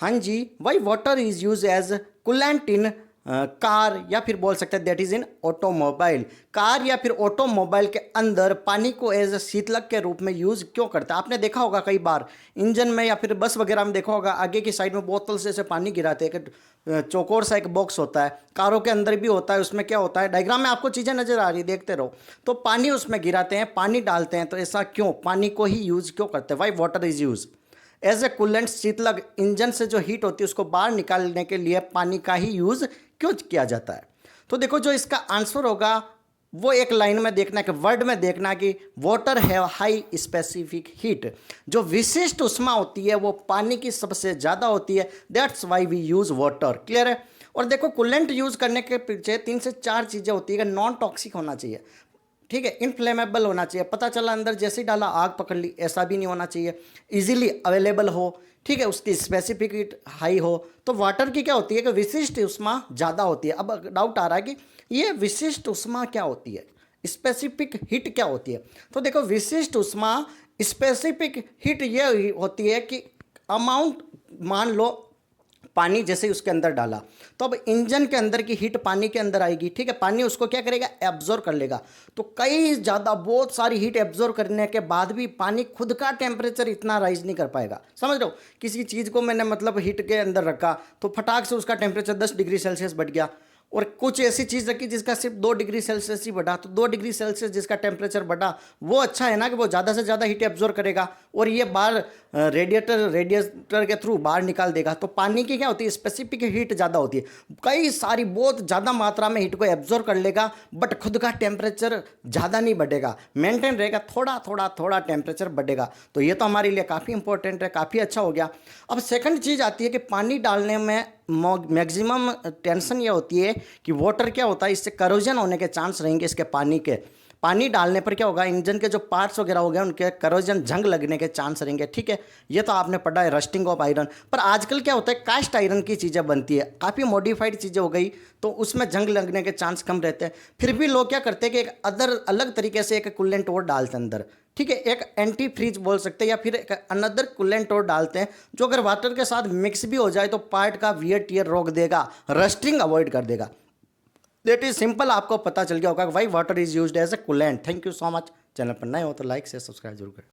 हाँ जी, why water is use as coolant in car, या फिर बोल सकते हैं that is in automobile. Car या फिर ऑटोमोबाइल के अंदर पानी को एज शीतलक के रूप में यूज क्यों करता है? आपने देखा होगा कई बार इंजन में या फिर बस वगैरह में देखा होगा, आगे की साइड में बोतल से ऐसे पानी गिराते हैं। चौकोर सा एक बॉक्स होता है, कारों के अंदर भी होता है। उसमें क्या होता है, डायग्राम में आपको चीज़ें नजर आ रही, देखते रहो। तो पानी उसमें गिराते हैं, पानी डालते हैं। तो ऐसा क्यों, पानी को ही यूज क्यों करते हैं? Why water is use as a coolant. शीतलक इंजन से जो हीट होती है उसको बाहर निकालने के लिए पानी का ही यूज क्यों किया जाता है? तो देखो, जो इसका आंसर होगा वो एक लाइन में देखना, कि वर्ड में देखना, कि water have high specific heat. जो विशिष्ट उष्मा होती है वो पानी की सबसे ज़्यादा होती है, that's why we use water. Clear है? और देखो, कूलेंट यूज़ करने के पीछे 3 से 4 चीज़ें होती है। कि नॉन टॉक्सिक होना चाहिए, ठीक है, इनफ्लेमेबल होना चाहिए, पता चला अंदर जैसे ही डाला आग पकड़ ली, ऐसा भी नहीं होना चाहिए। इजीली अवेलेबल हो, ठीक है, उसकी स्पेसिफिक हीट हाई हो। तो वाटर की क्या होती है कि विशिष्ट उष्मा ज़्यादा होती है। अब डाउट आ रहा है कि ये विशिष्ट उष्मा क्या होती है, स्पेसिफिक हीट क्या होती है? तो देखो, विशिष्ट उष्मा स्पेसिफिक हीट ये होती है कि अमाउंट, मान लो पानी जैसे ही उसके अंदर डाला, तो अब इंजन के अंदर की हीट पानी के अंदर आएगी, ठीक है। पानी उसको क्या करेगा, एब्जॉर्ब कर लेगा। तो कई ज़्यादा, बहुत सारी हीट एब्जॉर्ब करने के बाद भी पानी खुद का टेम्परेचर इतना राइज नहीं कर पाएगा। समझ रहे हो? किसी चीज़ को मैंने मतलब हीट के अंदर रखा तो फटाक से उसका टेम्परेचर 10 डिग्री सेल्सियस बढ़ गया, और कुछ ऐसी चीज़ रखी जिसका सिर्फ 2 डिग्री सेल्सियस ही बढ़ा, तो 2 डिग्री सेल्सियस जिसका टेम्परेचर बढ़ा वो अच्छा है ना, कि वो ज़्यादा से ज़्यादा हीट एब्जॉर्ब करेगा और ये बाहर रेडिएटर के थ्रू बाहर निकाल देगा। तो पानी की क्या होती है, स्पेसिफिक हीट ज़्यादा होती है, कई सारी बहुत ज़्यादा मात्रा में हीट को एब्जॉर्ब कर लेगा, बट खुद का टेम्परेचर ज़्यादा नहीं बढ़ेगा, मेंटेन रहेगा, थोड़ा थोड़ा थोड़ा टेम्परेचर बढ़ेगा। तो ये तो हमारे लिए काफ़ी इंपॉर्टेंट है, काफ़ी अच्छा हो गया। अब सेकंड चीज़ आती है कि पानी डालने में मैक्सिमम टेंशन ये होती है कि वाटर क्या होता है, इससे करोजन होने के चांस रहेंगे इसके पानी के। पानी डालने पर क्या होगा, इंजन के जो पार्ट्स वगैरह हो गए उनके करोजन, जंग लगने के चांस रहेंगे, ठीक है। ये तो आपने पढ़ा है, रस्टिंग ऑफ आयरन। पर आजकल क्या होता है, कास्ट आयरन की चीज़ें बनती है, काफ़ी मॉडिफाइड चीज़ें हो गई, तो उसमें जंग लगने के चांस कम रहते हैं। फिर भी लोग क्या करते हैं कि एक अलग तरीके से एक कूलेंट और डालते हैं अंदर, ठीक है, एक एंटी फ्रीज बोल सकते हैं, या फिर एक अनदर कूलेंट और डालते हैं, जो अगर वाटर के साथ मिक्स भी हो जाए तो पार्ट का वियर टियर रोक देगा, रस्टिंग अवॉइड कर देगा। दैट इज सिंपल, आपको पता चल गया होगा why water is used as a coolant. Thank you so much. Channel पर नए हो तो लाइक से सब्सक्राइब जरूर करें।